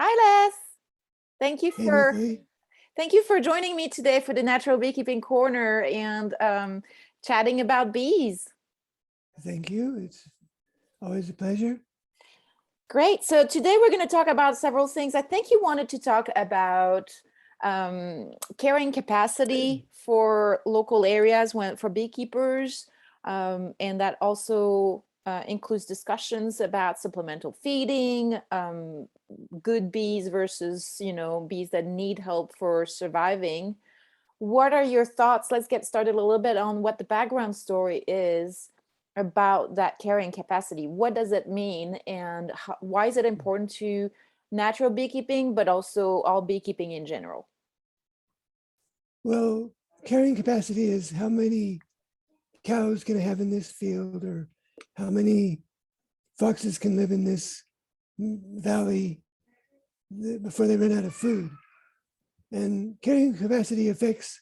Hi, Les. Thank you Hey, for Nathalie. thank you for joining me today for the Natural Beekeeping Corner and chatting about bees. Thank you. It's always a pleasure. Great. So today we're going to talk about several things. I think you wanted to talk about carrying capacity for local areas for beekeepers, and that also includes discussions about supplemental feeding, good bees versus bees that need help for surviving. What are your thoughts? Let's get started a little bit on what the background story is about that carrying capacity. What does it mean, and why is it important to natural beekeeping, but also all beekeeping in general? Well, carrying capacity is how many cows can I have in this field, or how many foxes can live in this valley before they run out of food. And carrying capacity affects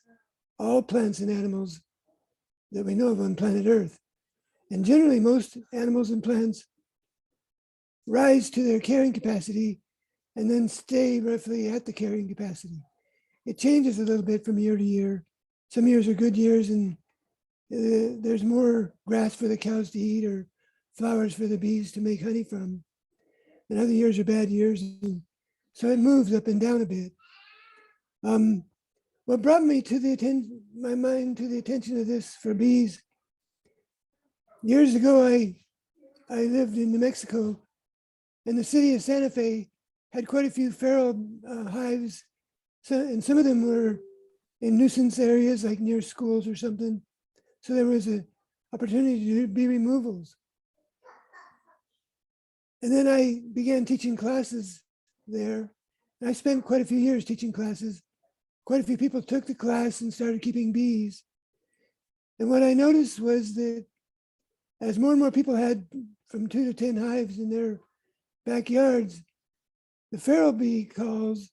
all plants and animals that we know of on planet Earth. And generally, most animals and plants rise to their carrying capacity and then stay roughly at the carrying capacity. It changes a little bit from year to year. Some years are good years and there's more grass for the cows to eat or flowers for the bees to make honey from. And other years are bad years. And so it moves up and down a bit. What brought me to my mind to the attention of this for bees, years ago, I lived in New Mexico, and the city of Santa Fe had quite a few feral hives. And some of them were in nuisance areas, like near schools or something. So there was an opportunity to do bee removals. And then I began teaching classes there. And I spent quite a few years teaching classes. Quite a few people took the class and started keeping bees. And what I noticed was that as more and more people had from 2 to 10 hives in their backyards, the feral bee calls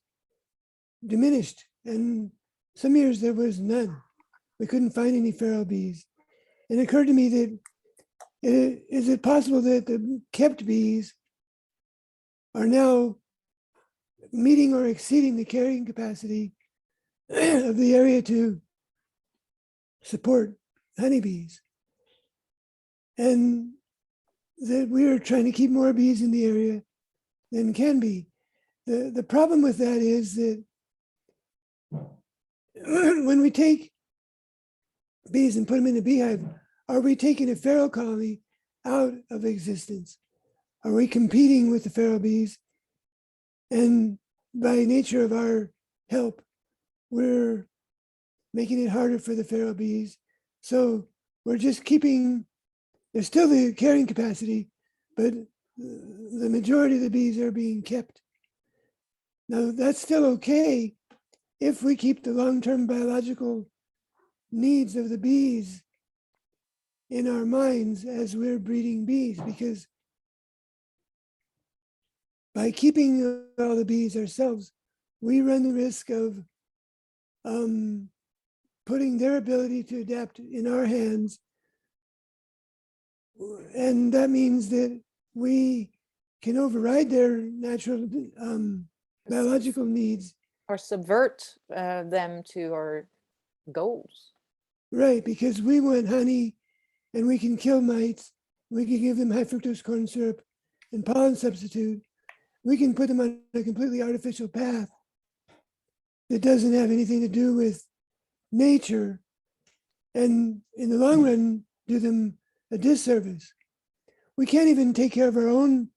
diminished. And some years there was none. We couldn't find any feral bees. And it occurred to me that is it possible that the kept bees are now meeting or exceeding the carrying capacity of the area to support honeybees? And that we are trying to keep more bees in the area than can be. The problem with that is that when we take bees and put them in a beehive, are we taking a feral colony out of existence? Are we competing with the feral bees? And by nature of our help, we're making it harder for the feral bees. So we're just keeping, there's still the carrying capacity, but the majority of the bees are being kept. Now, that's still okay if we keep the long-term biological needs of the bees in our minds as we're breeding bees, because by keeping all the bees ourselves, we run the risk of putting their ability to adapt in our hands. And that means that we can override their natural biological needs. Or subvert them to our goals. Right, because we want honey and we can kill mites. We can give them high fructose corn syrup and pollen substitute. We can put them on a completely artificial path that doesn't have anything to do with nature, and in the long run do them a disservice. We can't even take care of our own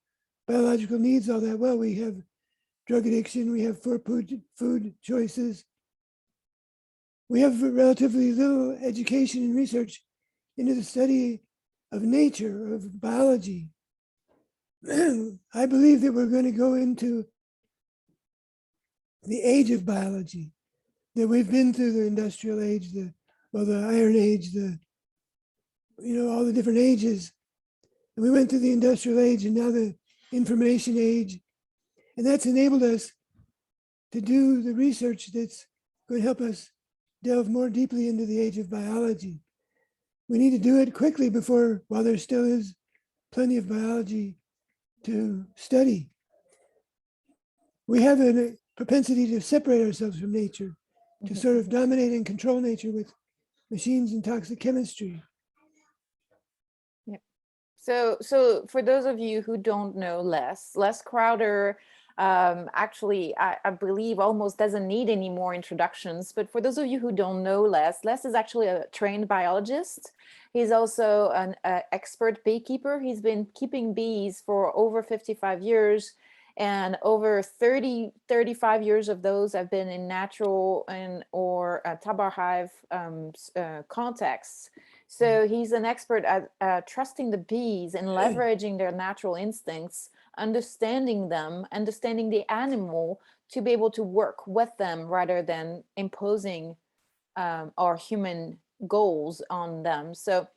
biological needs all that well. We have drug addiction, we have food choices. We have relatively little education and research into the study of nature, of biology. I believe that we're going to go into the age of biology, that we've been through the industrial age, the Iron Age, all the different ages. And we went through the industrial age and now the information age. And that's enabled us to do the research that's going to help us delve more deeply into the age of biology. We need to do it quickly while there still is plenty of biology to study. we have a propensity to separate ourselves from nature, to Mhm. sort of dominate and control nature with machines and toxic chemistry. Yep. So for those of you who don't know Les Crowder, actually, I believe almost doesn't need any more introductions. But for those of you who don't know Les is actually a trained biologist. He's also an expert beekeeper. He's been keeping bees for over 55 years. And over 35 years of those have been in natural and or tabar hive contexts. So he's an expert at trusting the bees and leveraging their natural instincts, understanding them, understanding the animal to be able to work with them rather than imposing our human goals on them. So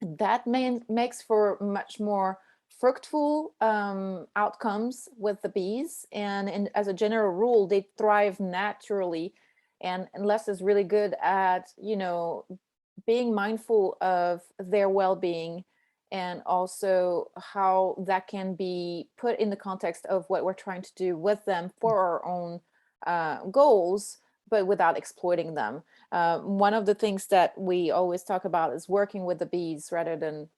that makes for much more fruitful outcomes with the bees. And as a general rule, they thrive naturally. And Les is really good at, being mindful of their well-being and also how that can be put in the context of what we're trying to do with them for our own goals, but without exploiting them. One of the things that we always talk about is working with the bees rather than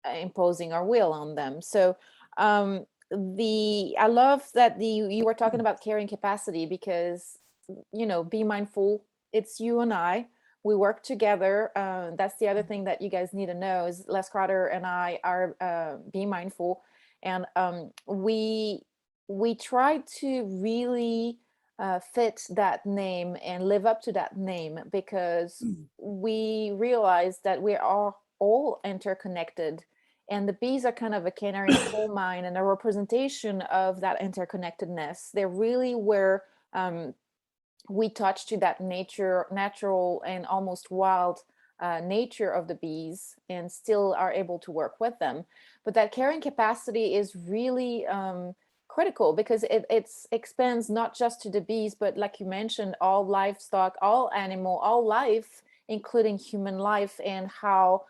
imposing our will on them. So I love that you were talking about carrying capacity because be mindful. It's you and I. We work together. That's the other thing that you guys need to know is Les Crowder and I are Be Mindful, and we try to really fit that name and live up to that name because we realize that we are all interconnected, and the bees are kind of a canary in the coal mine and a representation of that interconnectedness. They're really where we touch to that natural and almost wild nature of the bees and still are able to work with them. But that carrying capacity is really critical because it expands not just to the bees, but like you mentioned, all livestock, all animal, all life, including human life, and how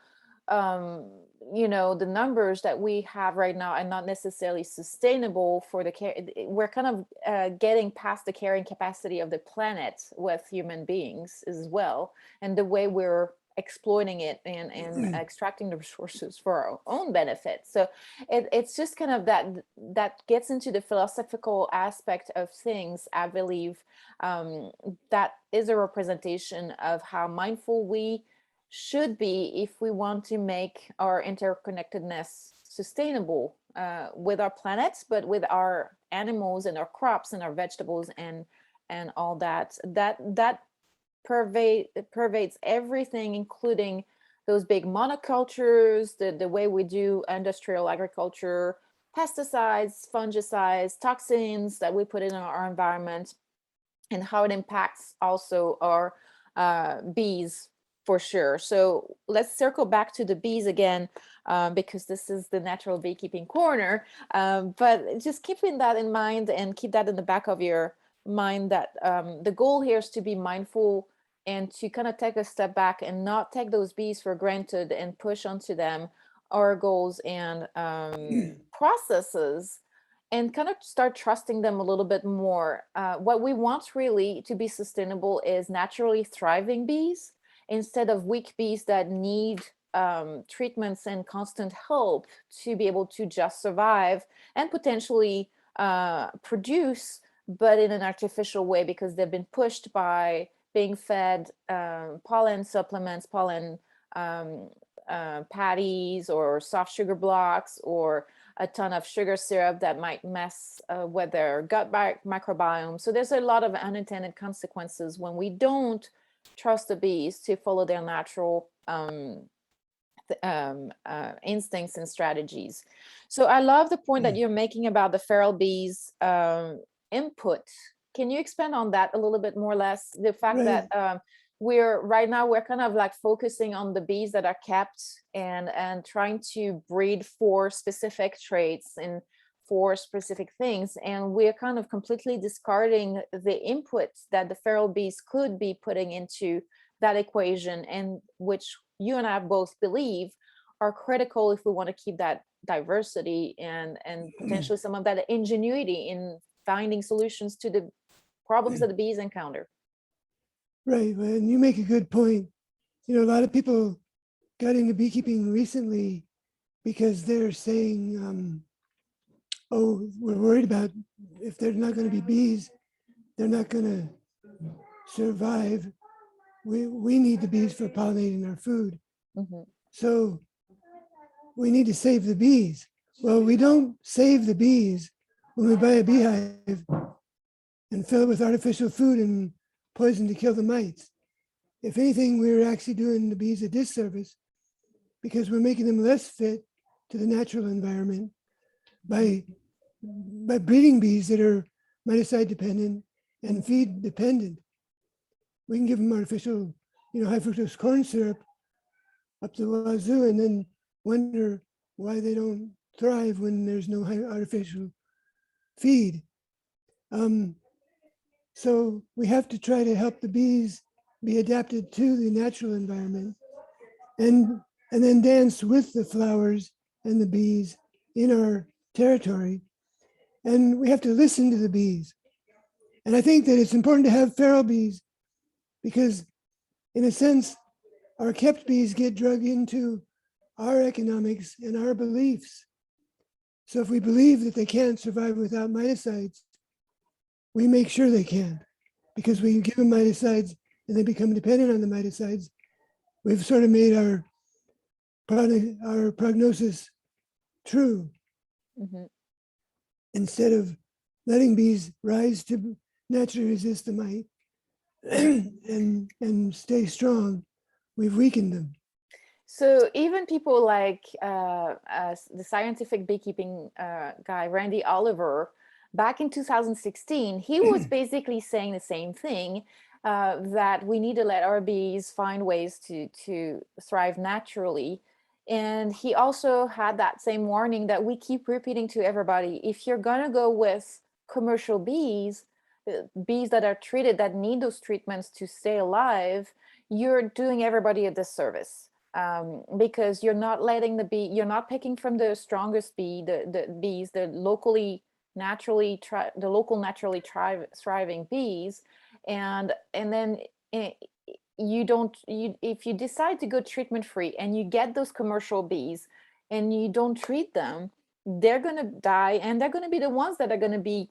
the numbers that we have right now are not necessarily sustainable for the care. We're kind of getting past the carrying capacity of the planet with human beings as well, and the way we're exploiting it and extracting the resources for our own benefit. So it's just kind of that gets into the philosophical aspect of things, I believe. That is a representation of how mindful we should be if we want to make our interconnectedness sustainable with our planet, but with our animals and our crops and our vegetables and all that pervades everything, including those big monocultures, the way we do industrial agriculture, pesticides, fungicides, toxins that we put in our environment, and how it impacts also our bees for sure. So let's circle back to the bees again, because this is the Natural Beekeeping Corner. But just keeping that in mind and keep that in the back of your mind that the goal here is to be mindful and to kind of take a step back and not take those bees for granted and push onto them our goals and processes, and kind of start trusting them a little bit more. What we want really to be sustainable is naturally thriving bees instead of weak bees that need treatments and constant help to be able to just survive and potentially produce, but in an artificial way because they've been pushed by being fed pollen supplements, pollen patties, or soft sugar blocks, or a ton of sugar syrup that might mess with their gut microbiome. So there's a lot of unintended consequences when we don't trust the bees to follow their natural instincts and strategies. So I love the point that you're making about the feral bees input. Can you expand on that a little bit more, less the fact Right. that we're kind of like focusing on the bees that are kept and trying to breed for specific traits and for specific things, and we're kind of completely discarding the inputs that the feral bees could be putting into that equation, and which you and I both believe are critical if we want to keep that diversity and potentially some of that ingenuity in finding solutions to the problems that the bees encounter. Right. And you make a good point. You know, a lot of people got into beekeeping recently because they're saying, oh, we're worried about if there's not going to be bees, they're not going to survive. We need the bees for pollinating our food. Mm-hmm. So we need to save the bees. Well, we don't save the bees when we buy a beehive and fill it with artificial food and poison to kill the mites. If anything, we're actually doing the bees a disservice because we're making them less fit to the natural environment by breeding bees that are miticide dependent and feed dependent. We can give them artificial, high fructose corn syrup up the wazoo and then wonder why they don't thrive when there's no high artificial feed. So we have to try to help the bees be adapted to the natural environment and then dance with the flowers and the bees in our territory. And we have to listen to the bees. And I think that it's important to have feral bees because, in a sense, our kept bees get drug into our economics and our beliefs. So if we believe that they can't survive without miticides, we make sure they can, because we give them miticides and they become dependent on the miticides. We've sort of made our prognosis true. Mm-hmm. Instead of letting bees rise to naturally resist the mite and stay strong, we've weakened them. So even people like the scientific beekeeping guy, Randy Oliver, back in 2016, he was basically saying the same thing, that we need to let our bees find ways to thrive naturally. And he also had that same warning that we keep repeating to everybody: if you're going to go with commercial bees, bees that are treated, that need those treatments to stay alive, you're doing everybody a disservice. Because you're not letting the bee, you're not picking from the strongest bee, the bees, the local naturally thriving bees, and then if you decide to go treatment free and you get those commercial bees and you don't treat them, they're going to die, and they're going to be the ones that are going to be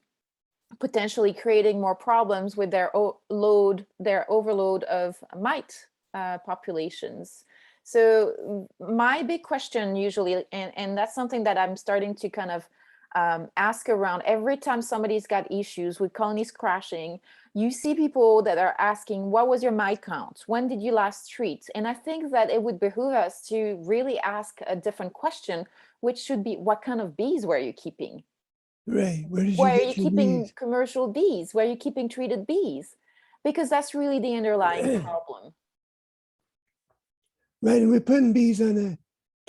potentially creating more problems with their overload of mite populations. So my big question usually, and that's something that I'm starting to kind of ask around every time somebody's got issues with colonies crashing, you see people that are asking, what was your mite count? When did you last treat? And I think that it would behoove us to really ask a different question, which should be, what kind of bees were you keeping? Right. Where did you Where are you get your keeping bees? commercial bees? Where are you keeping treated bees? Because that's really the underlying problem. Right. And we're putting bees on a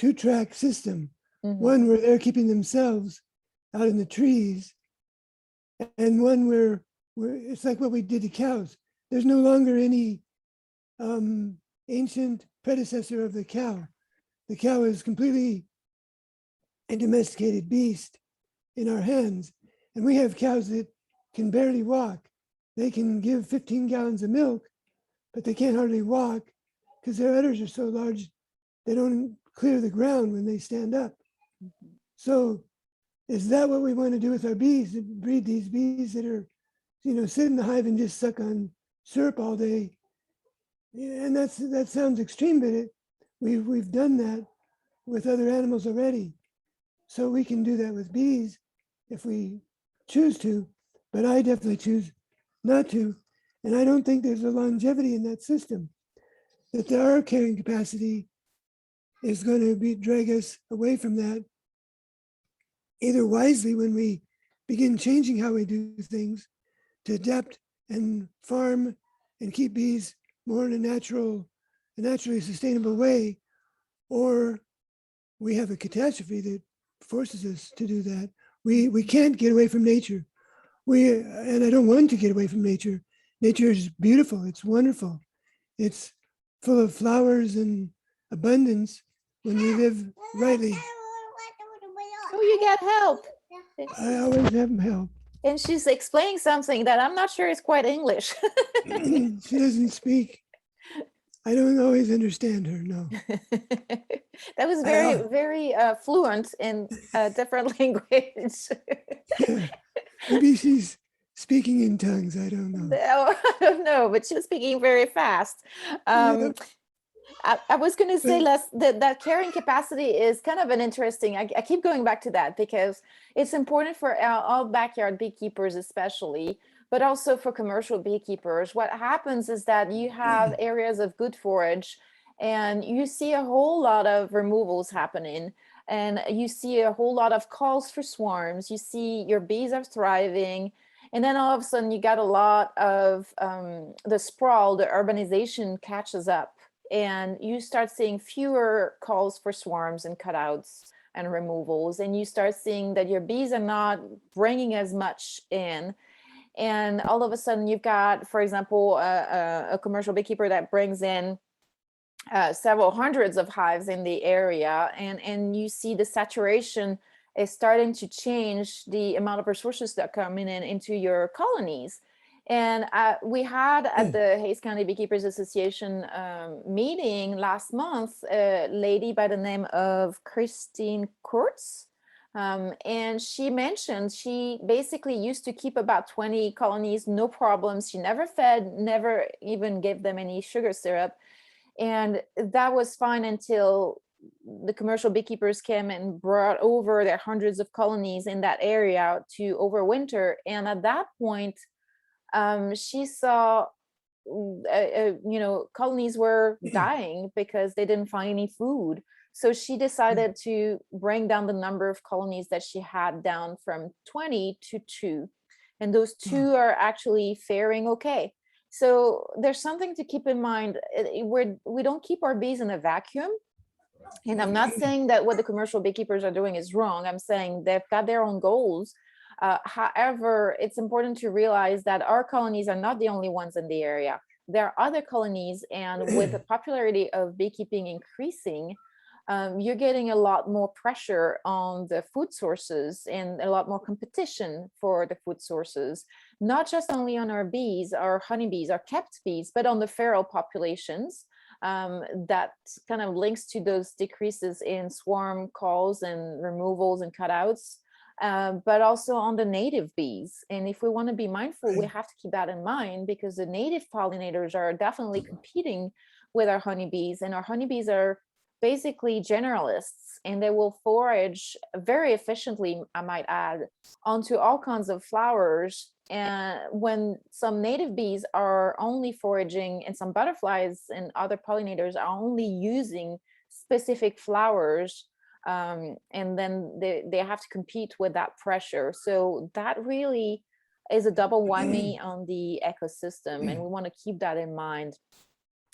2-track system. Mm-hmm. One where they're keeping themselves out in the trees, and one where it's like what we did to cows. There's no longer any ancient predecessor of the cow. The cow is completely a domesticated beast in our hands. And we have cows that can barely walk. They can give 15 gallons of milk, but they can't hardly walk because their udders are so large, they don't clear the ground when they stand up. Mm-hmm. So is that what we want to do with our bees? Breed these bees that are, sit in the hive and just suck on syrup all day? And that sounds extreme, but we've done that with other animals already. So we can do that with bees if we choose to, but I definitely choose not to. And I don't think there's a longevity in that system, that our carrying capacity is going to drag us away from that, either wisely when we begin changing how we do things to adapt and farm and keep bees more in a naturally sustainable way, or we have a catastrophe that forces us to do that. We can't get away from nature. And I don't want to get away from nature. Nature is beautiful. It's wonderful. It's full of flowers and abundance when we live rightly. Oh, you get help. I always have help. And she's explaining something that I'm not sure is quite English. She doesn't speak. I don't always understand her. No. That was very, very fluent in a different language. Maybe she's speaking in tongues. I don't know. I don't know, but she was speaking very fast. Yeah, I was going to say, but Les, that carrying capacity is kind of an interesting, I keep going back to that because it's important for all backyard beekeepers, especially, but also for commercial beekeepers. What happens is that you have areas of good forage and you see a whole lot of removals happening, and you see a whole lot of calls for swarms. You see your bees are thriving. And then all of a sudden you got a lot of the sprawl, the urbanization catches up, and you start seeing fewer calls for swarms and cutouts and removals, and you start seeing that your bees are not bringing as much in. And all of a sudden you've got, for example, a commercial beekeeper that brings in several hundreds of hives in the area, and you see the saturation is starting to change the amount of resources that come in into your colonies. And we had at the Hayes County Beekeepers Association meeting last month a lady by the name of Christine Kurtz. And she mentioned she basically used to keep about 20 colonies, no problems. She never fed, never even gave them any sugar syrup. And that was fine until the commercial beekeepers came and brought over their hundreds of colonies in that area to overwinter. And at that point, she saw, colonies were dying because they didn't find any food. So she decided to bring down the number of colonies that she had down from 20 to 2. And those 2 are actually faring okay. So there's something to keep in mind. We don't keep our bees in a vacuum. And I'm not saying that what the commercial beekeepers are doing is wrong. I'm saying they've got their own goals. However, it's important to realize that our colonies are not the only ones in the area. There are other colonies, and with the popularity of beekeeping increasing, you're getting a lot more pressure on the food sources and a lot more competition for the food sources, not just only on our bees, our honeybees, our kept bees, but on the feral populations. That kind of links to those decreases in swarm calls and removals and cutouts, but also on the native bees. And if we want to be mindful, we have to keep that in mind, because the native pollinators are definitely competing with our honeybees, and our honeybees are basically generalists, and they will forage very efficiently, I might add, onto all kinds of flowers. And when some native bees are only foraging, and some butterflies and other pollinators are only using specific flowers, and then they have to compete with that pressure. So that really is a double whammy on the ecosystem, and we want to keep that in mind.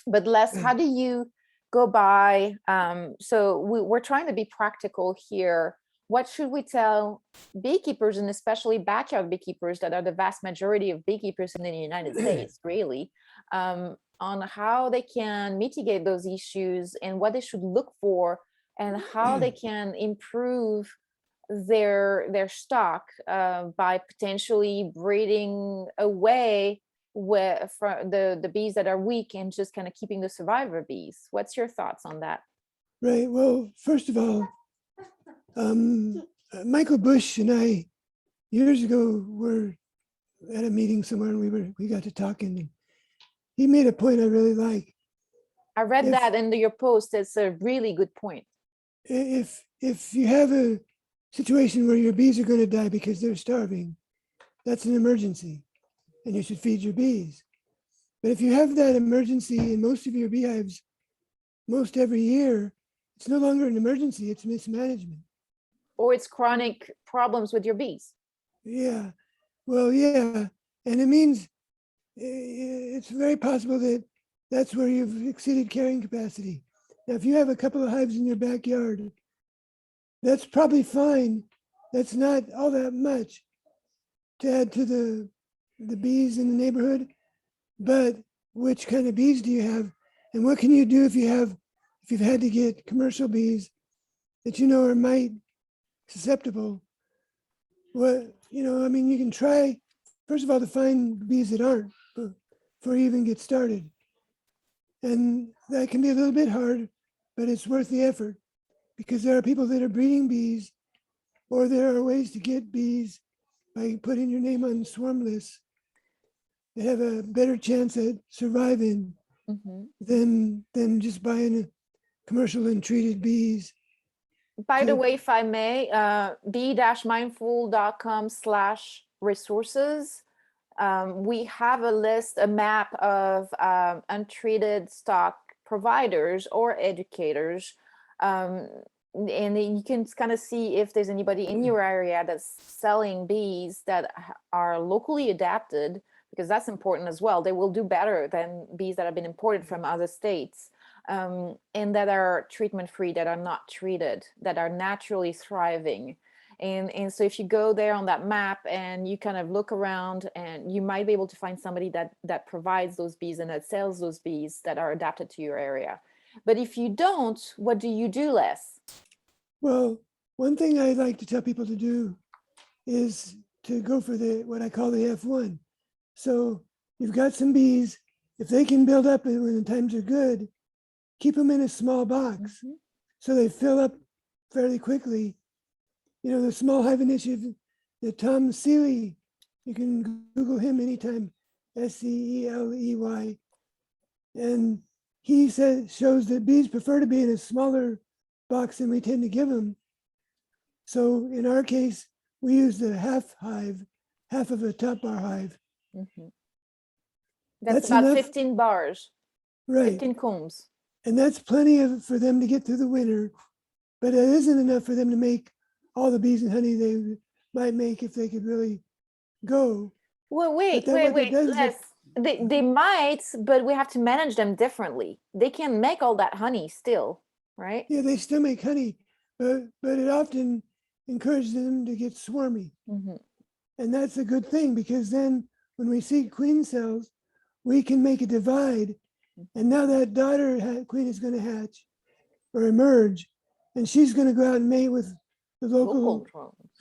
But Les, how do you go by? So we're trying to be practical here. What should we tell beekeepers, and especially backyard beekeepers that are the vast majority of beekeepers in the United States, really, on how they can mitigate those issues and what they should look for, and how they can improve their stock by potentially breeding away with the bees that are weak and just kind of keeping the survivor bees? What's your thoughts on that? right. Well, first of all, Michael Bush and I years ago were at a meeting somewhere, and we got to talking, and he made a point I really like. I read that in your post. It's a really good point. If you have a situation where your bees are going to die because they're starving, that's an emergency, and you should feed your bees. But if you have that emergency in most of your beehives, most every year, it's no longer an emergency, it's mismanagement. Or it's chronic problems with your bees. Yeah, well, yeah. And it means it's very possible that that's where you've exceeded carrying capacity. Now, if you have a couple of hives in your backyard, that's probably fine. That's not all that much to add to the bees in the neighborhood. But which kind of bees do you have? And what can you do if you've had to get commercial bees that you know are susceptible? What I mean, you can try, first of all, to find bees that aren't before you even get started. And that can be a little bit hard, but it's worth the effort because there are people that are breeding bees, or there are ways to get bees by putting your name on swarm lists that have a better chance at surviving Mhm. than just buying commercial and treated bees. By the to- way, if I may, bee-mindful.com/resources. We have a list, a map of untreated stock providers or educators. And then you can kind of see if there's anybody in your area that's selling bees that are locally adapted, because that's important as well. They will do better than bees that have been imported from other states, and that are treatment free, that are not treated, that are naturally thriving. And so if you go there on that map and you kind of look around, and you might be able to find somebody that provides those bees and that sells those bees that are adapted to your area. But if you don't, what do you do, Les? Well, one thing I like to tell people to do is to go for what I call the F1. So you've got some bees. If they can build up when the times are good, keep them in a small box so they fill up fairly quickly. The Small Hive Initiative, the Tom Seeley, you can Google him anytime, Seeley. And he shows that bees prefer to be in a smaller box than we tend to give them. So in our case, we use the half hive, half of a top bar hive. That's That's about enough, 15 bars, right? 15 combs. And that's plenty for them to get through the winter, but it isn't enough for them to make all the bees and honey they might make if they could really go. Well, But wait, that wait, what that wait, does is Les. They might, but we have to manage them differently. They can make all that honey still, right? yeah, they still make honey, but it often encourages them to get swarmy. And that's a good thing because then when we see queen cells, we can make a divide. And now that daughter queen is going to hatch or emerge, and she's going to go out and mate with the local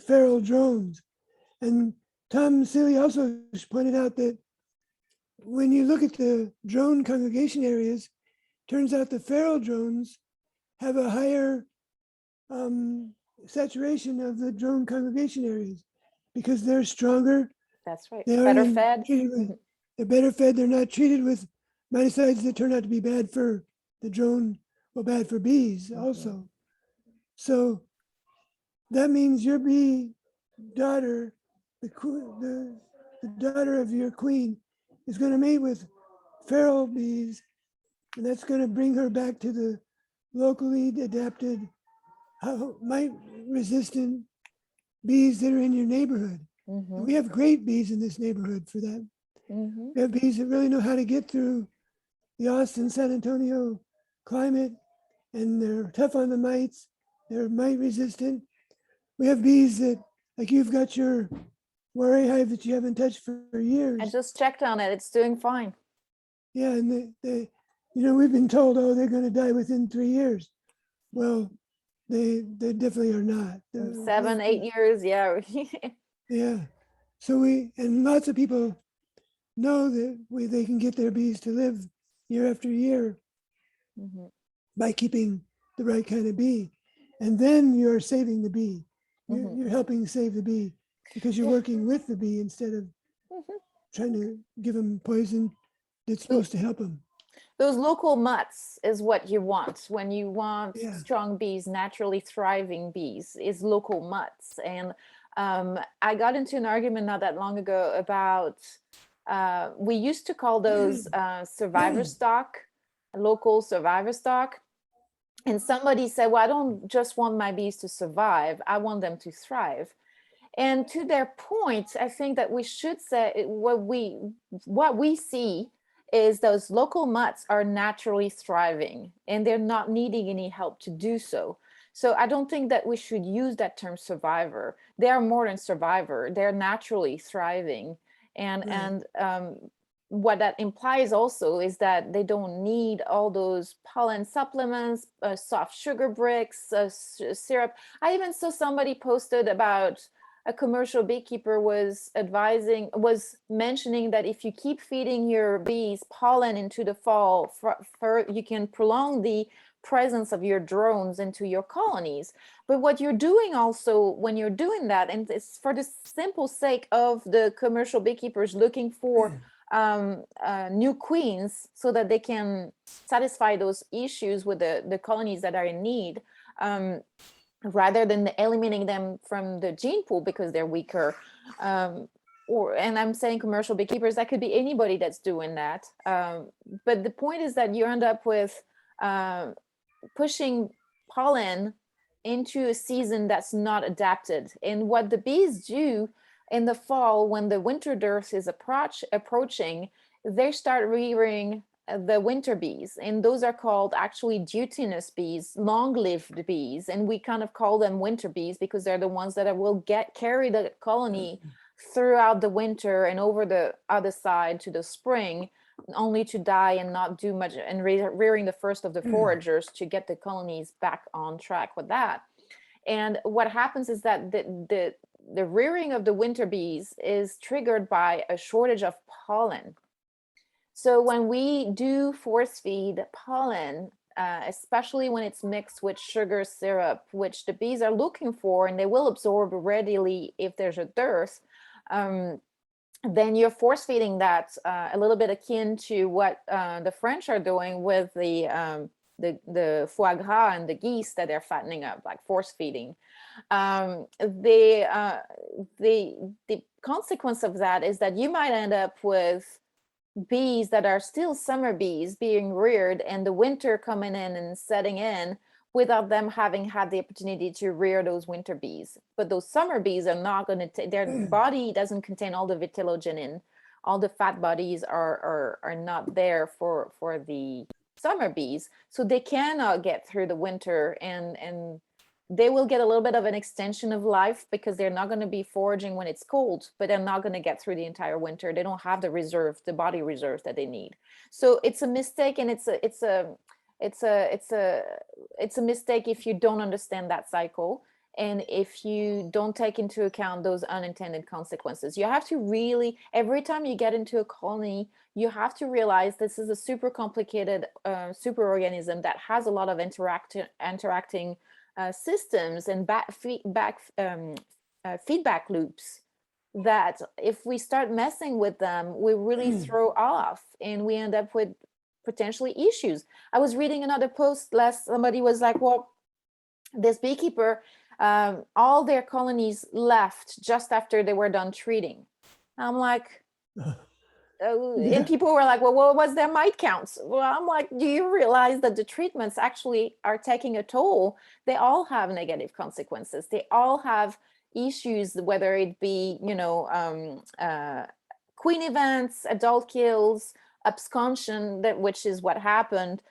feral drones. And Tom Seeley also pointed out that when you look at the drone congregation areas, turns out the feral drones have a higher saturation of the drone congregation areas because they're stronger. That's right. They Better aren't fed. they're better fed. They're not treated with miticides that turn out to be bad for the drone, well, bad for bees also. So that means your bee daughter, the daughter of your queen, is going to mate with feral bees, and that's going to bring her back to the locally adapted, mite resistant bees that are in your neighborhood. And we have great bees in this neighborhood for that. We have bees that really know how to get through the Austin, San Antonio climate, and they're tough on the mites. They're mite resistant. We have bees that, like you've got your Warre hive that you haven't touched for years. I just checked on it. It's doing fine. Yeah, and we've been told, oh, they're going to die within 3 years. Well, they definitely are not. 7, 8 years, yeah. Yeah. So and lots of people know that they can get their bees to live year after year by keeping the right kind of bee. And then you're saving the bee. You're helping save the bee because you're working with the bee instead of trying to give them poison that's supposed to help them. Those local mutts is what you want when you want strong bees, naturally thriving bees, is local mutts. And I got into an argument not that long ago about, we used to call those survivor stock, local survivor stock. And somebody said, well, I don't just want my bees to survive, I want them to thrive. And to their point, I think that we should say what we see is those local mutts are naturally thriving and they're not needing any help to do so. So I don't think that we should use that term survivor. They are more than survivor. They're naturally thriving. And what that implies also is that they don't need all those pollen supplements, soft sugar bricks, syrup. I even saw somebody posted about a commercial beekeeper was mentioning that if you keep feeding your bees pollen into the fall, you can prolong the presence of your drones into your colonies. But what you're doing also when you're doing that, and it's for the simple sake of the commercial beekeepers looking for new queens so that they can satisfy those issues with the colonies that are in need, rather than eliminating them from the gene pool because they're weaker. And I'm saying commercial beekeepers, that could be anybody that's doing that. But the point is that you end up with pushing pollen into a season that's not adapted. And what the bees do in the fall, when the winter dearth is approaching, they start rearing the winter bees, and those are called actually dutinous bees, long-lived bees, and we kind of call them winter bees because they're the ones that will carry the colony throughout the winter and over the other side to the spring, only to die and not do much, and rearing the first of the foragers to get the colonies back on track with that. And what happens is that the rearing of the winter bees is triggered by a shortage of pollen. So when we do force feed pollen, especially when it's mixed with sugar syrup, which the bees are looking for and they will absorb readily if there's a dearth, then you're force feeding that, a little bit akin to what the French are doing with the foie gras and the geese that they're fattening up, like force feeding. The consequence of that is that you might end up with bees that are still summer bees being reared, and the winter coming in and setting in without them having had the opportunity to rear those winter bees. But those summer bees are not going to, their body doesn't contain all the vitellogenin. All the fat bodies are not there for the summer bees. So they cannot get through the winter, and they will get a little bit of an extension of life because they're not going to be foraging when it's cold, but they're not going to get through the entire winter. They don't have the reserve, the body reserve that they need. So it's a mistake, and it's a mistake if you don't understand that cycle, and if you don't take into account those unintended consequences. You have to really, every time you get into a colony, you have to realize this is a super complicated superorganism that has a lot of interacting systems and feedback loops, that if we start messing with them, we really throw off and we end up with potentially issues. I was reading another post somebody was like, well, this beekeeper, all their colonies left just after they were done treating. I'm like, and people were like, well, what was their mite counts? Well, I'm like, do you realize that the treatments actually are taking a toll? They all have negative consequences. They all have issues, whether it be, queen events, adult kills, absconsion, which is what happened,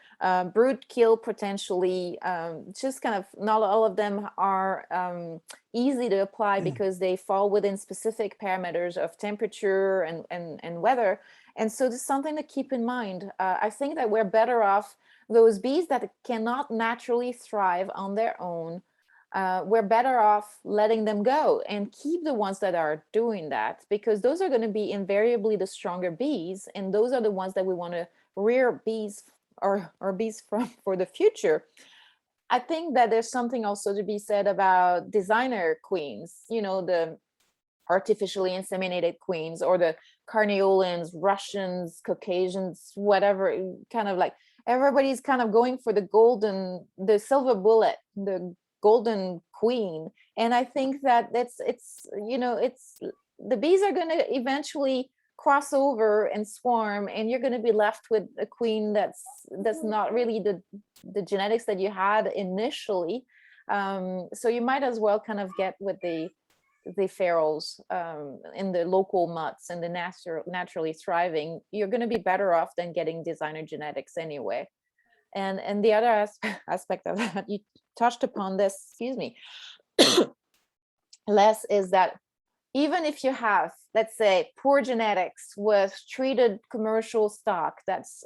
brood kill potentially. Just kind of not all of them are easy to apply because they fall within specific parameters of temperature and weather. And so this is something to keep in mind. I think that we're better off, those bees that cannot naturally thrive on their own, we're better off letting them go and keep the ones that are doing that, because those are going to be invariably the stronger bees, and those are the ones that we want to rear bees or bees from for the future. I think that there's something also to be said about designer queens, the artificially inseminated queens, or the Carniolans, Russians, Caucasians, whatever, kind of like everybody's kind of going for the silver bullet, the golden queen. And I think that it's the bees are going to eventually cross over and swarm, and you're going to be left with a queen that's not really the genetics that you had initially. So you might as well kind of get with the ferals in the local mutts and the naturally thriving. You're going to be better off than getting designer genetics anyway. And the other aspect of that, you touched upon this, excuse me, Les, is that even if you have, let's say, poor genetics with treated commercial stock that's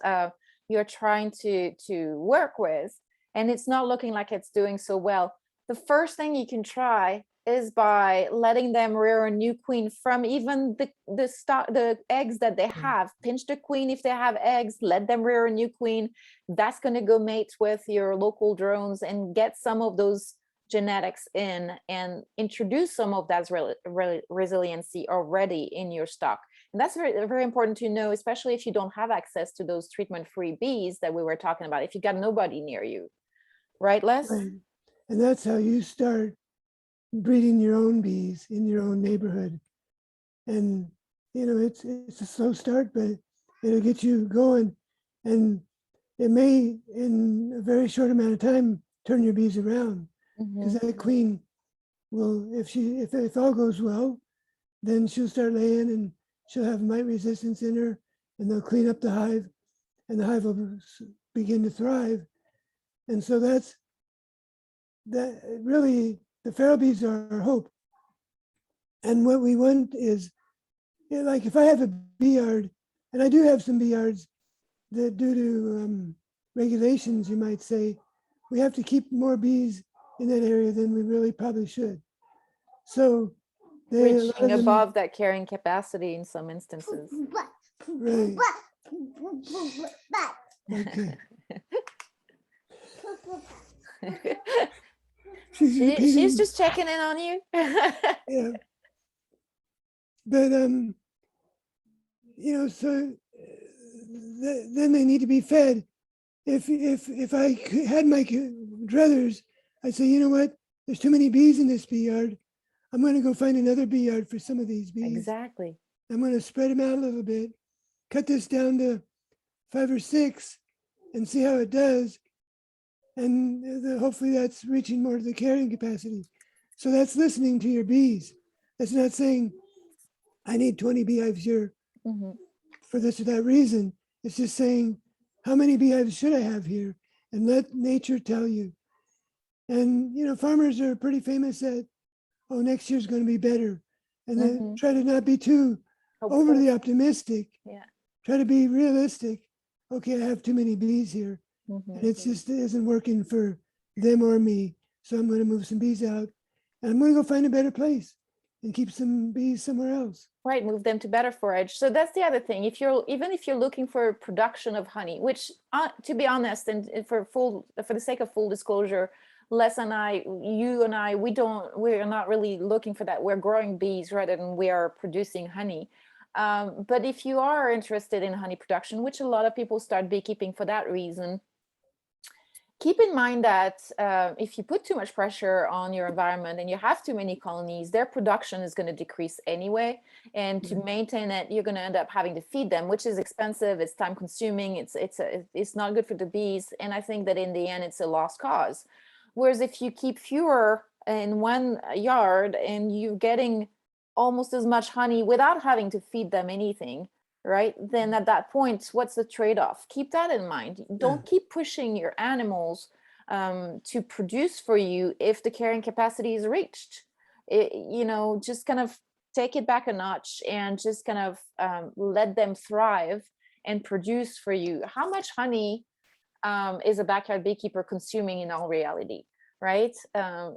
you're trying to work with, and it's not looking like it's doing so well, the first thing you can try is by letting them rear a new queen from even the eggs that they have. Pinch the queen if they have eggs, let them rear a new queen. That's going to go mate with your local drones and get some of those genetics in and introduce some of that resiliency already in your stock. And that's very, very important to know, especially if you don't have access to those treatment-free bees that we were talking about, if you got nobody near you. Right, Les? Right. And that's how you start breeding your own bees in your own neighborhood. And, you know, it's a slow start, but it'll get you going. And it may, in a very short amount of time, turn your bees around. Because that queen will, if all goes well, then she'll start laying and she'll have mite resistance in her, and they'll clean up the hive, and the hive will begin to thrive. And so that really, the feral bees are our hope. And what we want is, you know, like if I have a bee yard, and I do have some bee yards that due to regulations, you might say, we have to keep more bees in that area than we really probably should. So reaching above that carrying capacity in some instances. Right. Okay. She's just checking in on you. Yeah. But you know, so then they need to be fed. If I had my druthers, I'd say, you know what? There's too many bees in this bee yard. I'm going to go find another bee yard for some of these bees. Exactly. I'm going to spread them out a little bit, cut this down to 5 or 6, and see how it does. And hopefully that's reaching more to the carrying capacity. So that's listening to your bees. That's not saying, I need 20 beehives here for this or that reason. It's just saying, how many beehives should I have here? And let nature tell you. And, you know, farmers are pretty famous at, oh, next year's going to be better. And then try to not be too overly optimistic. Yeah. Try to be realistic. Okay, I have too many bees here. And it just isn't working for them or me. So I'm going to move some bees out. And I'm going to go find a better place and keep some bees somewhere else. Right, move them to better forage. So that's the other thing. Even if you're looking for production of honey, which to be honest, and for the sake of full disclosure, Les and I, you and I, we're not really looking for that. We're growing bees rather than we are producing honey. But if you are interested in honey production, which a lot of people start beekeeping for that reason, keep in mind that if you put too much pressure on your environment and you have too many colonies, their production is going to decrease anyway. And to maintain it, you're going to end up having to feed them, which is expensive. It's time consuming. It's not good for the bees. And I think that in the end, it's a lost cause. Whereas if you keep fewer in one yard and you're getting almost as much honey without having to feed them anything, right? Then at that point, what's the trade-off? Keep that in mind. Don't keep pushing your animals to produce for you if the carrying capacity is reached. You know, just kind of take it back a notch and just kind of let them thrive and produce for you. How much honey is a backyard beekeeper consuming in all reality, right?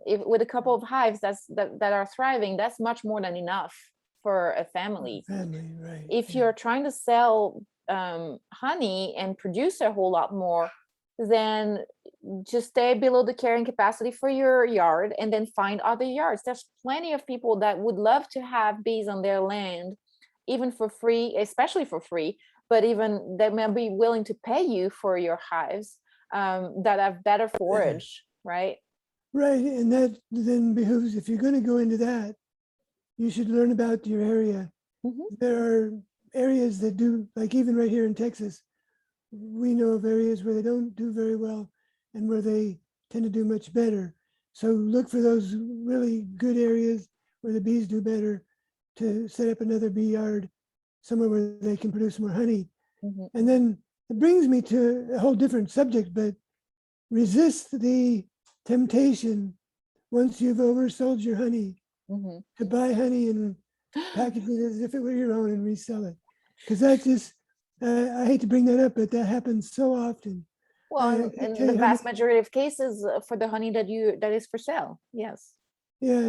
With a couple of hives that are thriving, that's much more than enough for a family. Right. If you're trying to sell honey and produce a whole lot more, then just stay below the carrying capacity for your yard and then find other yards. There's plenty of people that would love to have bees on their land, even for free, especially for free, but even they may be willing to pay you for your hives that have better forage, right? Right, and that then behooves, if you're going to go into that, you should learn about your area. There are areas that do, like even right here in Texas, we know of areas where they don't do very well and where they tend to do much better. So look for those really good areas where the bees do better to set up another bee yard somewhere where they can produce more honey. And then it brings me to a whole different subject, but resist the temptation once you've oversold your honey to buy honey and package it as if it were your own and resell it. Because that just, I hate to bring that up, but that happens so often. Well, in the vast majority of cases for the honey that is for sale, yes. Yeah,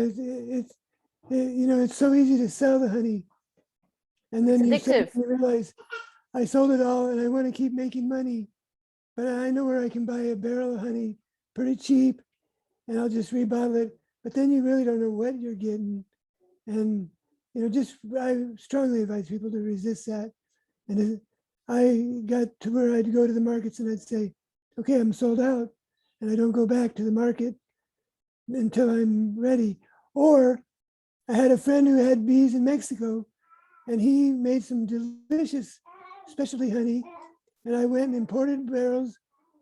you know, it's so easy to sell the honey, and It's then you addictive. suddenly realize I sold it all and I want to keep making money, but I know where I can buy a barrel of honey pretty cheap, and I'll just rebottle it. But then you really don't know what you're getting, and you know, just I strongly advise people to resist that. And I got to where I'd go to the markets and I'd say, okay, I'm sold out, and I don't go back to the market until I'm ready. Or I had a friend who had bees in Mexico, and he made some delicious specialty honey, and I went and imported barrels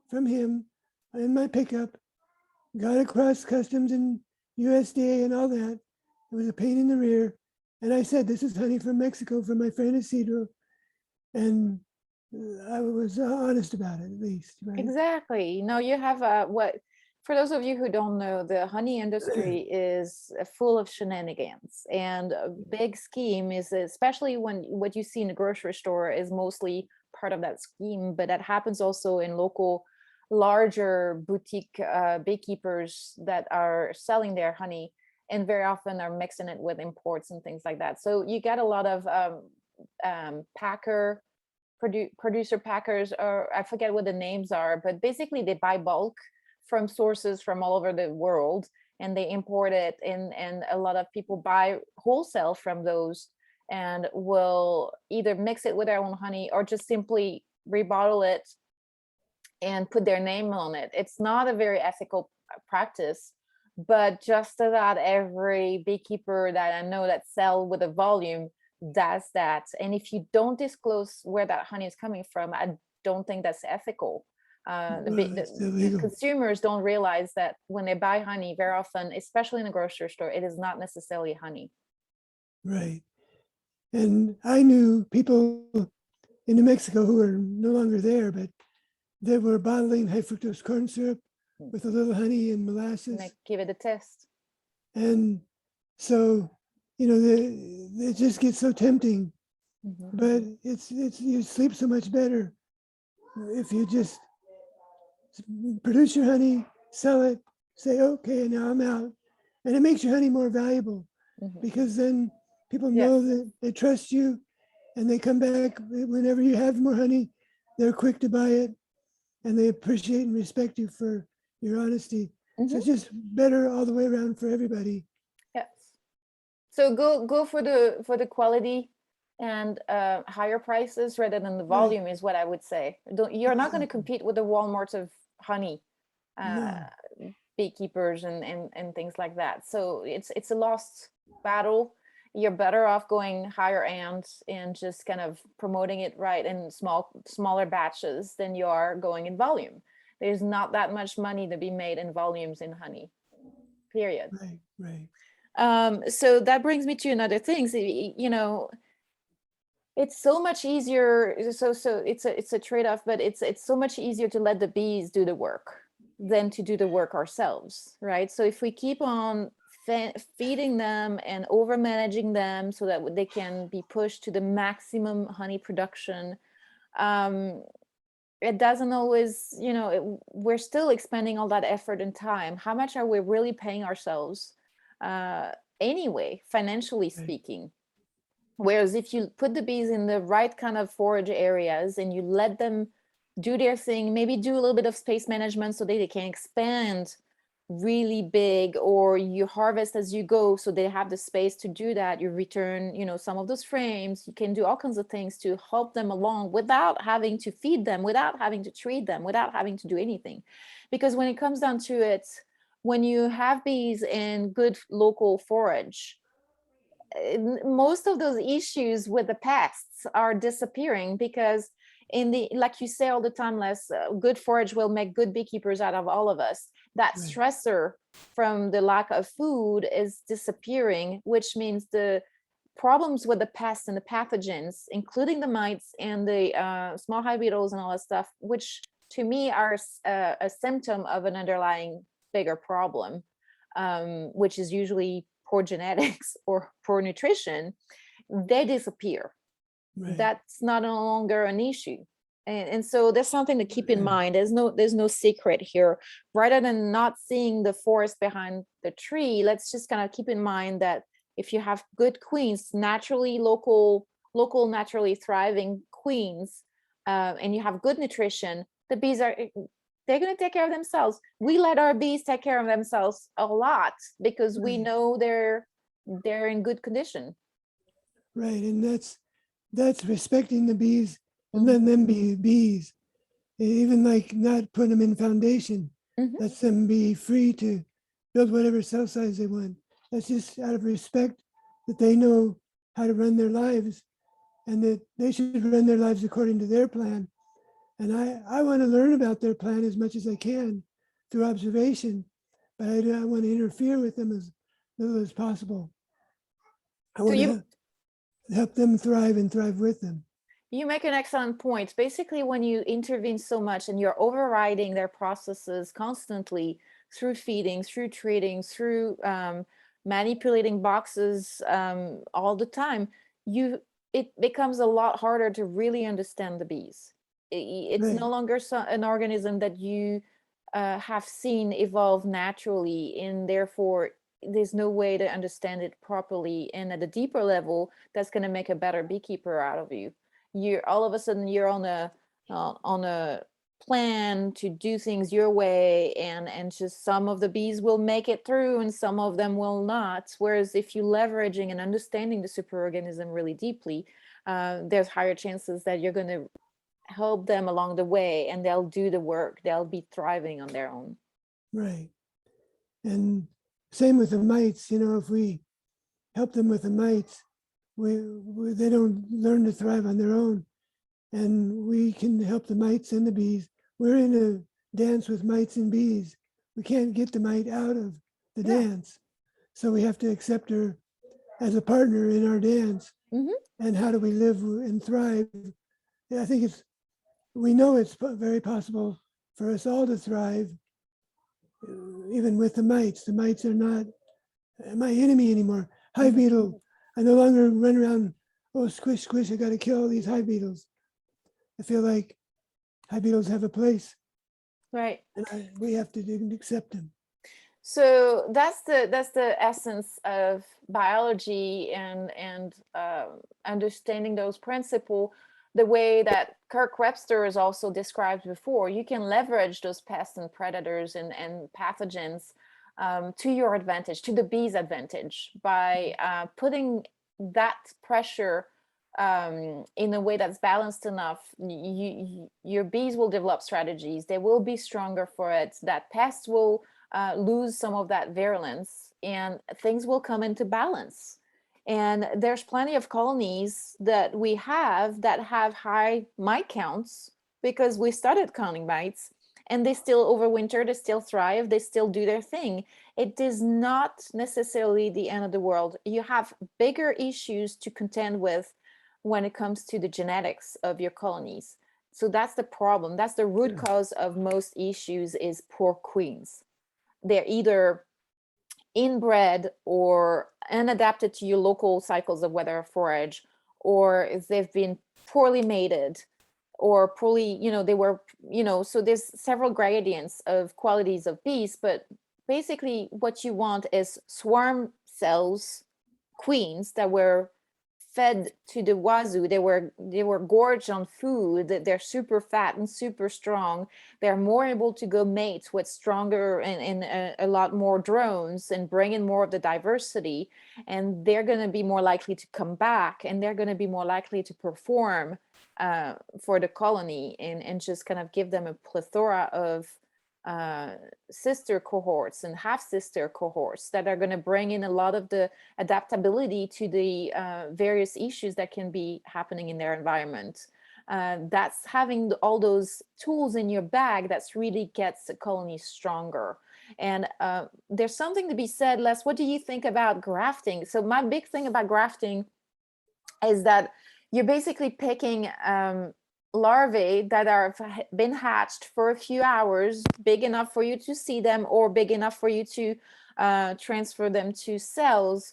from him in my pickup, got across customs and USDA and all that. It was a pain in the rear. And I said, this is honey from Mexico from my friend Isidro. And I was honest about it, at least, right? Exactly. No, you have a what for those of you who don't know, the honey industry is full of shenanigans, and a big scheme is especially when what you see in the grocery store is mostly part of that scheme, but that happens also in local larger boutique beekeepers that are selling their honey and very often are mixing it with imports and things like that. So you get a lot of packer producer packers, or I forget what the names are, but basically they buy bulk from sources from all over the world and they import it, and a lot of people buy wholesale from those and will either mix it with their own honey or just simply rebottle it and put their name on it. It's not a very ethical practice, but just about every beekeeper that I know that sell with a volume does that. And if you don't disclose where that honey is coming from, I don't think that's ethical. Well, it's illegal. Consumers don't realize that when they buy honey, very often, especially in a grocery store, it is not necessarily honey. Right. And I knew people in New Mexico who are no longer there, but they were bottling high fructose corn syrup with a little honey and molasses. And they give it a test. And so, you know, it just gets so tempting. Mm-hmm. But it's you sleep so much better if you just produce your honey, sell it, say, okay, now I'm out. And it makes your honey more valuable Mm-hmm. because then people Yes. know that they trust you and they come back whenever you have more honey, they're quick to buy it and they appreciate and respect you for your honesty. Mm-hmm. So it's just better all the way around for everybody. Yes. So go for the quality and higher prices rather than the volume, right, is what I would say. You're not going to compete with the Walmart of honey No. beekeepers and things like that. So it's a lost battle. You're better off going higher end and just kind of promoting it right in smaller batches than you are going in volume. There's not that much money to be made in volumes in honey, period. Right, right. So that brings me to another thing. So, you know, it's so much easier. So it's a trade-off, but it's so much easier to let the bees do the work than to do the work ourselves, right? So if we keep on feeding them and over managing them so that they can be pushed to the maximum honey production, it doesn't always, you know, we're still expending all that effort and time. How much are we really paying ourselves anyway, financially speaking? Whereas if you put the bees in the right kind of forage areas and you let them do their thing, maybe do a little bit of space management so they can expand really big, or you harvest as you go so they have the space to do that. You return, you know, some of those frames. You can do all kinds of things to help them along without having to feed them, without having to treat them, without having to do anything. Because when it comes down to it, when you have bees in good local forage, most of those issues with the pests are disappearing, because in the, like you say all the time, Les, good forage will make good beekeepers out of all of us. That Right. stressor from the lack of food is disappearing, which means the problems with the pests and the pathogens, including the mites and the small hive beetles and all that stuff, which to me are a symptom of an underlying bigger problem, which is usually poor genetics or poor nutrition, they disappear. Right. That's not no longer an issue. And so there's something to keep in mind. There's no secret here. Rather than not seeing the forest behind the tree, let's just kind of keep in mind that if you have good queens, naturally local, naturally thriving queens, and you have good nutrition, the bees are, they're going to take care of themselves. We let our bees take care of themselves a lot because we know they're in good condition. Right, and that's respecting the bees and letting them be bees. Even like not putting them in foundation, lets them be free to build whatever cell size they want. That's just out of respect that they know how to run their lives and that they should run their lives according to their plan. And I want to learn about their plan as much as I can through observation, but I don't want to interfere with them as little as possible. I want to help them thrive and thrive with them. You make an excellent point. Basically, when you intervene so much and you're overriding their processes constantly through feeding, through treating, through manipulating boxes all the time, it becomes a lot harder to really understand the bees. It's no longer an organism that you have seen evolve naturally, and therefore there's no way to understand it properly. And at a deeper level, that's going to make a better beekeeper out of you. You're all of a sudden you're on a plan to do things your way, and just some of the bees will make it through and some of them will not. Whereas if you leveraging and understanding the superorganism really deeply, there's higher chances that you're going to help them along the way and they'll do the work. They'll be thriving on their own. Right. And same with the mites, if we help them with the mites, they don't learn to thrive on their own, and we can help the mites and the bees. We're in a dance with mites and bees. We can't get the mite out of the dance, so we have to accept her as a partner in our dance. And how do we live and thrive? I think we know it's very possible for us all to thrive, even with the mites. The mites are not my enemy anymore. Hive beetle, I no longer run around, oh, squish, squish, I got to kill all these hive beetles. I feel like hive beetles have a place. Right. And we have to accept them. So that's the essence of biology and understanding those principles. The way that Kirk Webster has also described before, you can leverage those pests and predators and pathogens to your advantage, to the bees' advantage, by putting that pressure in a way that's balanced enough. Your bees will develop strategies. They will be stronger for it. That pests will lose some of that virulence and things will come into balance. And there's plenty of colonies that we have that have high mite counts because we started counting mites, and they still overwinter, they still thrive, they still do their thing. It is not necessarily the end of the world. You have bigger issues to contend with when it comes to the genetics of your colonies. So that's the problem. That's the root cause of most issues, is poor queens. They're either inbred or unadapted to your local cycles of weather forage, or they've been poorly mated or poorly, they were, so there's several gradients of qualities of bees, but basically what you want is swarm cells, queens that were fed to the wazoo. They were gorged on food. They're super fat and super strong. They're more able to go mate with stronger and a lot more drones and bring in more of the diversity. And they're going to be more likely to come back, and they're going to be more likely to perform for the colony and just kind of give them a plethora of sister cohorts and half-sister cohorts that are going to bring in a lot of the adaptability to the various issues that can be happening in their environment. That's having all those tools in your bag that's really gets the colony stronger. And there's something to be said, Les, what do you think about grafting? So my big thing about grafting is that you're basically picking larvae that are been hatched for a few hours, big enough for you to see them or big enough for you to transfer them to cells.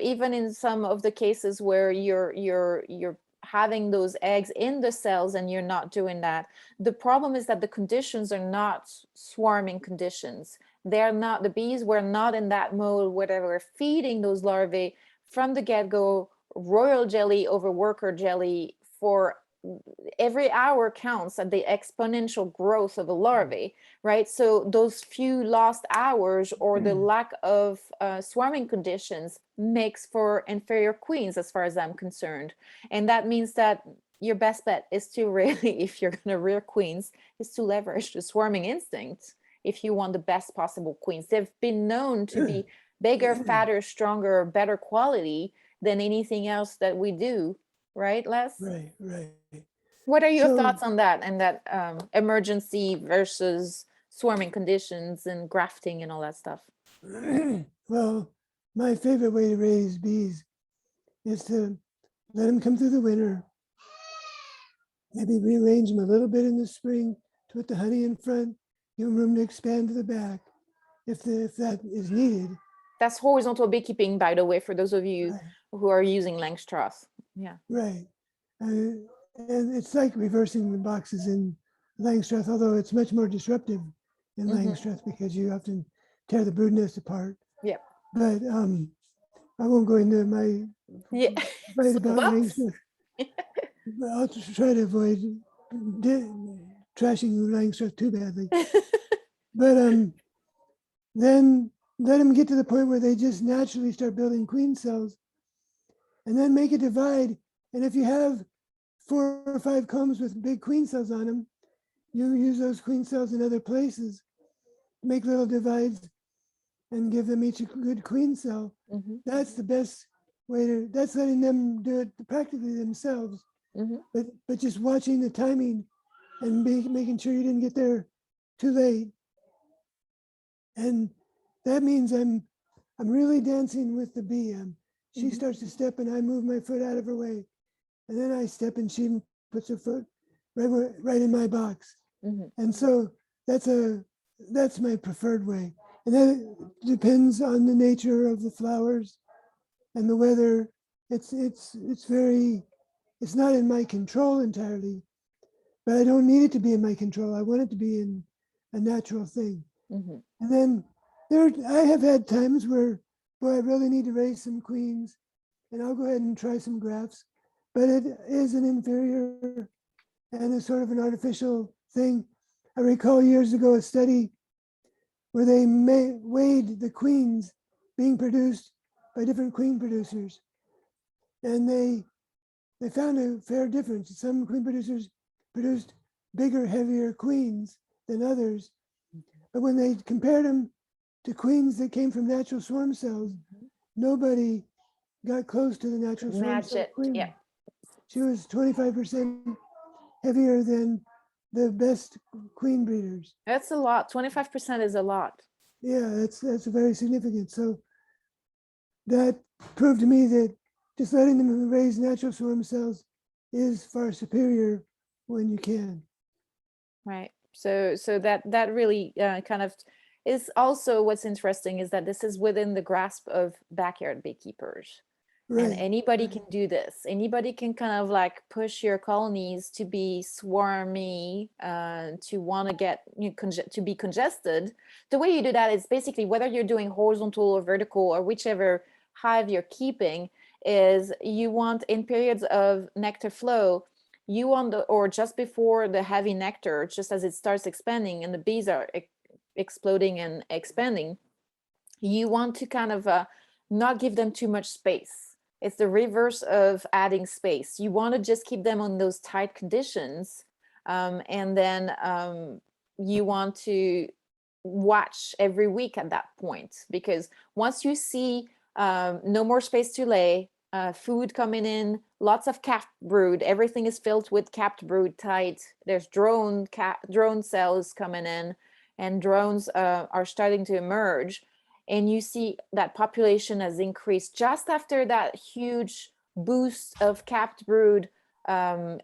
Even in some of the cases where you're having those eggs in the cells and you're not doing that. The problem is that the conditions are not swarming conditions. They're not, the bees were not in that mode where they were feeding those larvae from the get-go, royal jelly over worker jelly for every hour counts at the exponential growth of a larvae, right? So those few lost hours or the lack of swarming conditions makes for inferior queens as far as I'm concerned. And that means that your best bet is to really, if you're going to rear queens, is to leverage the swarming instinct if you want the best possible queens. They've been known to be bigger, fatter, stronger, better quality than anything else that we do. Right, Les? Right, right. What are your So, thoughts on that and that emergency versus swarming conditions and grafting and all that stuff? well, my favorite way to raise bees is to let them come through the winter, maybe rearrange them a little bit in the spring to put the honey in front, give them room to expand to the back if that is needed. That's horizontal beekeeping, by the way, for those of you Right, who are using Langstroth. Yeah. right. And it's like reversing the boxes in Langstroth, although it's much more disruptive in Langstroth because you often tear the brood nest apart. Yeah. But I won't go into my Yeah. fight about Soapbox? Langstroth. But I'll just try to avoid trashing Langstroth too badly. But then let them get to the point where they just naturally start building queen cells, and then make a divide. And if you have 4 or 5 combs with big queen cells on them, you use those queen cells in other places, make little divides, and give them each a good queen cell. That's the best way to. That's letting them do it practically themselves. But just watching the timing and making sure you didn't get there too late. And that means I'm really dancing with the bee. She starts to step and I move my foot out of her way. And then I step and she puts her foot right in my box. And so that's my preferred way. And then it depends on the nature of the flowers and the weather. It's not in my control entirely, but I don't need it to be in my control. I want it to be in a natural thing. And then I have had times where, boy, I really need to raise some queens, and I'll go ahead and try some grafts, but it is an inferior and a sort of an artificial thing. I recall years ago a study where they weighed the queens being produced by different queen producers, and they found a fair difference. Some queen producers produced bigger, heavier queens than others, but when they compared them to queens that came from natural swarm cells, nobody got close to the natural swarm cell queen. Yeah. She was 25% heavier than the best queen breeders. That's a lot. 25% is a lot. Yeah, that's very significant. So that proved to me that just letting them raise natural swarm cells is far superior when you can. Right. So that really kind of is also what's interesting is that this is within the grasp of backyard beekeepers. Right. And anybody right. can do this. Anybody can kind of like push your colonies to be swarmy, to want to get to be congested. The way you do that is basically whether you're doing horizontal or vertical or whichever hive you're keeping, is you want in periods of nectar flow, you want or just before the heavy nectar, just as it starts expanding and the bees are exploding and expanding, you want to kind of not give them too much space. It's the reverse of adding space. You want to just keep them on those tight conditions, and then you want to watch every week at that point, because once you see no more space to lay, food coming in, lots of capped brood, everything is filled with capped brood tight, there's drone cells coming in, and drones are starting to emerge, and you see that population has increased just after that huge boost of capped brood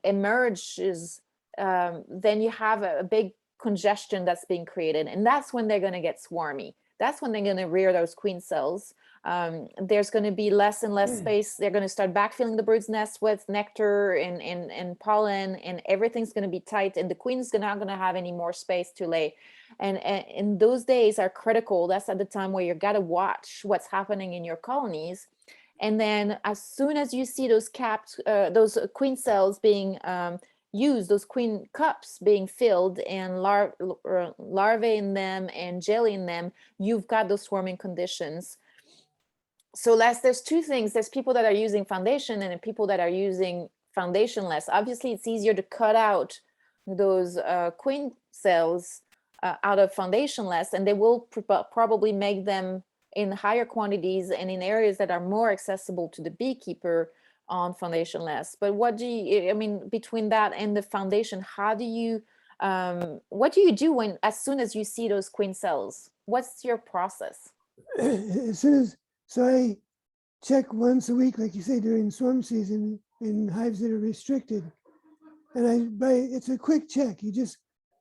emerges, then you have a big congestion that's being created, and that's when they're going to get swarmy. That's when they're going to rear those queen cells. There's going to be less and less space. They're going to start backfilling the bird's nest with nectar and pollen, and everything's going to be tight, and the queen's not going to have any more space to lay. And those days are critical. That's at the time where you got to watch what's happening in your colonies. And then as soon as you see those those queen cells being used, those queen cups being filled and larvae in them and jelly in them, you've got those swarming conditions. So there's two things. There's people that are using foundation and people that are using foundationless. Obviously, it's easier to cut out those queen cells out of foundationless, and they will probably make them in higher quantities and in areas that are more accessible to the beekeeper on foundationless. But what do you, I mean, between that and the foundation, how do you, what do you do as soon as you see those queen cells? What's your process? As soon as, so I check once a week, like you say, during swarm season in hives that are restricted. And it's a quick check. You just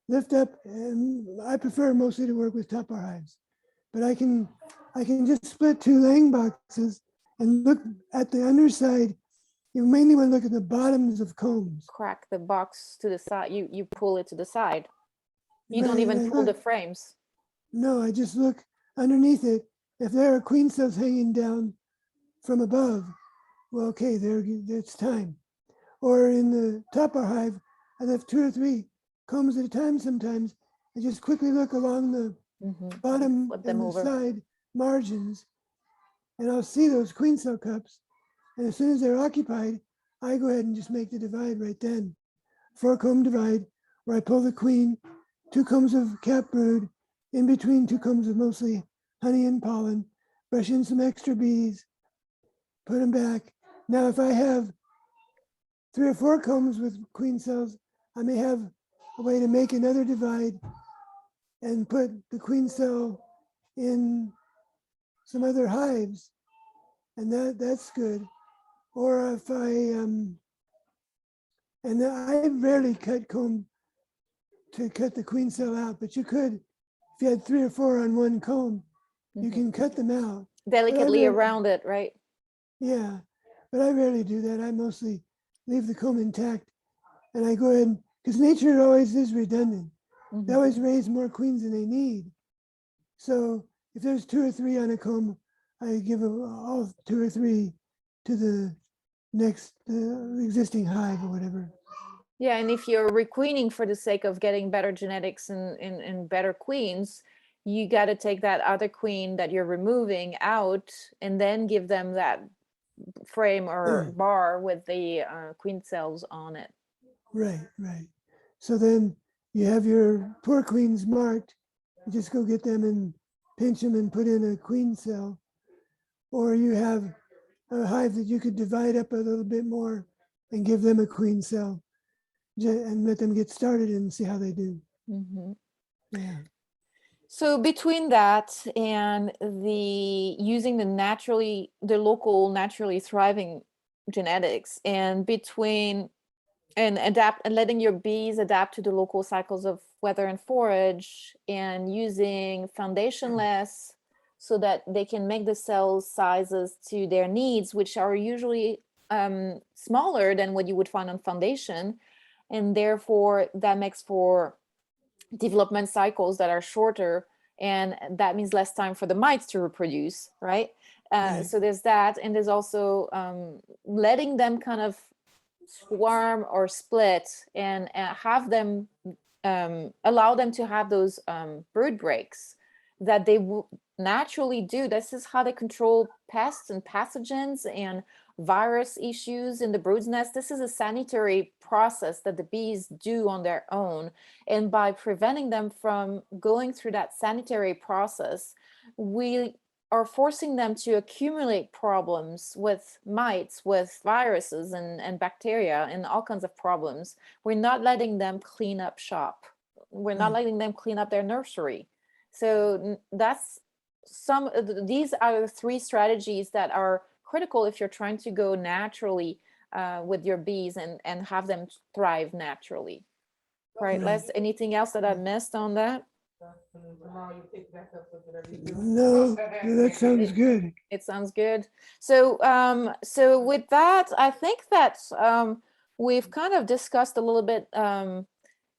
lift up, and I prefer mostly to work with top bar hives, but I can just split two laying boxes and look at the underside. You mainly want to look at the bottoms of combs. Crack the box to the side. You pull it to the side. You Right, don't even pull the frames. No, I just look underneath it. If there are queen cells hanging down from above, well, okay, it's time. Or in the top bar hive, I left 2 or 3 combs at a time sometimes. I just quickly look along the bottom and the side margins, and I'll see those queen cell cups. And as soon as they're occupied, I go ahead and just make the divide right then. 4-comb divide, where I pull the queen, 2 combs of cap brood, in between 2 combs of mostly honey and pollen, brush in some extra bees, put them back. Now, if I have 3 or 4 combs with queen cells, I may have a way to make another divide and put the queen cell in some other hives, and that's good. Or if and I rarely cut comb to cut the queen cell out, but you could, if you had 3 or 4 on one comb, you can cut them out. Delicately around it, right? Yeah, but I rarely do that. I mostly leave the comb intact, and I go ahead, because nature always is redundant. They always raise more queens than they need. So if there's 2 or 3 on a comb, I give all 2 or 3 to the next existing hive or whatever. Yeah, and if you're requeening for the sake of getting better genetics and better queens, you got to take that other queen that you're removing out and then give them that frame or bar with the queen cells on it. Right, right. So then you have your poor queens marked. You just go get them and pinch them and put in a queen cell. Or you have a hive that you could divide up a little bit more and give them a queen cell and let them get started and see how they do. Yeah. So between that and using the local naturally thriving genetics, and between and letting your bees adapt to the local cycles of weather and forage, and using foundationless so that they can make the cell sizes to their needs, which are usually smaller than what you would find on foundation, and therefore that makes for development cycles that are shorter, and that means less time for the mites to reproduce, right? So there's that, and there's also letting them kind of swarm or split and have them allow them to have those brood breaks that they naturally do. This is how they control pests and pathogens and virus issues in the brood's nest. This is a sanitary process that the bees do on their own. And by preventing them from going through that sanitary process, we are forcing them to accumulate problems with mites, with viruses and bacteria and all kinds of problems. We're not letting them clean up shop. We're not letting them clean up their nursery. So that's these are the 3 strategies that are critical if you're trying to go naturally with your bees and have them thrive naturally. Right, Les, anything else that I missed on that? No, that sounds good. It sounds good. So, so with that, I think that we've kind of discussed a little bit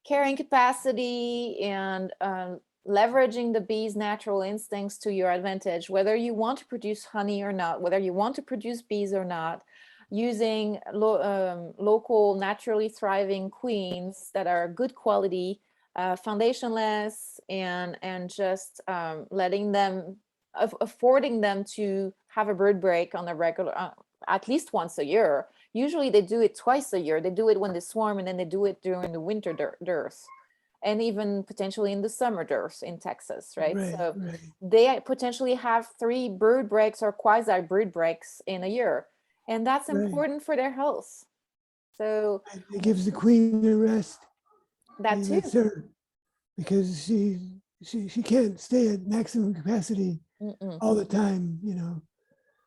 carrying capacity and leveraging the bees' natural instincts to your advantage, whether you want to produce honey or not, whether you want to produce bees or not, using local, naturally thriving queens that are good quality, foundationless, and just letting them, affording them to have a bird break on a regular, at least once a year. Usually they do it twice a year. They do it when they swarm, and then they do it during the winter dearth, and even potentially in the summer dearth in Texas, right? Right, So right. they potentially have 3 bird breaks or quasi bird breaks in a year, and that's Right. important for their health. So It gives the queen a rest. that It too. lets her, because she can't stay at maximum capacity Mm-mm. all the time. You know,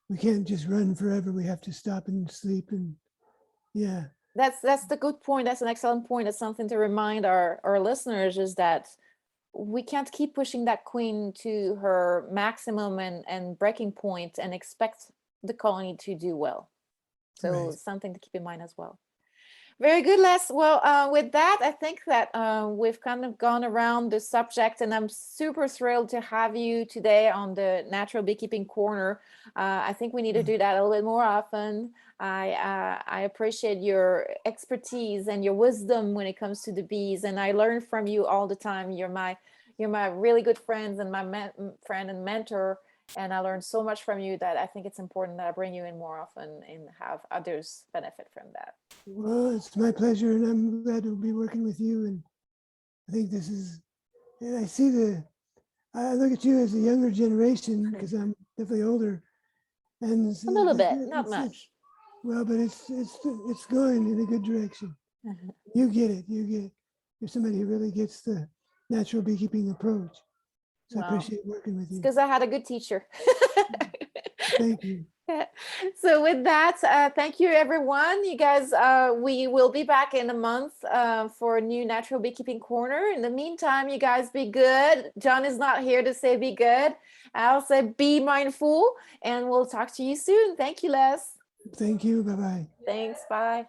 we can't just run forever. We have to stop and sleep. And yeah, That's the good point. That's an excellent point. It's something to remind our listeners, is that we can't keep pushing that queen to her maximum and breaking point and expect the colony to do well. So right. something to keep in mind as well. Very good, Les. Well, with that, I think that we've kind of gone around the subject, and I'm super thrilled to have you today on the Natural Beekeeping Corner. I think we need to do that a little bit more often. I appreciate your expertise and your wisdom when it comes to the bees, and I learn from you all the time. You're my really good friends and my friend and mentor, and I learned so much from you that I think it's important that I bring you in more often and have others benefit from that. Well, it's my pleasure, and I'm glad to be working with you. And I think this is, and I see I look at you as a younger generation because I'm definitely older, and A little bit, not it's much. well, but it's going in a good direction. You get it. You're somebody who really gets the natural beekeeping approach. So I Well, appreciate working with it's you. because I had a good teacher. Thank you. So with that, thank you everyone. You guys, we will be back in a month for a new Natural Beekeeping Corner. In the meantime, you guys be good. John is not here to say be good. I'll say be mindful, and we'll talk to you soon. Thank you, Les. Thank you. Bye bye. Thanks. Bye.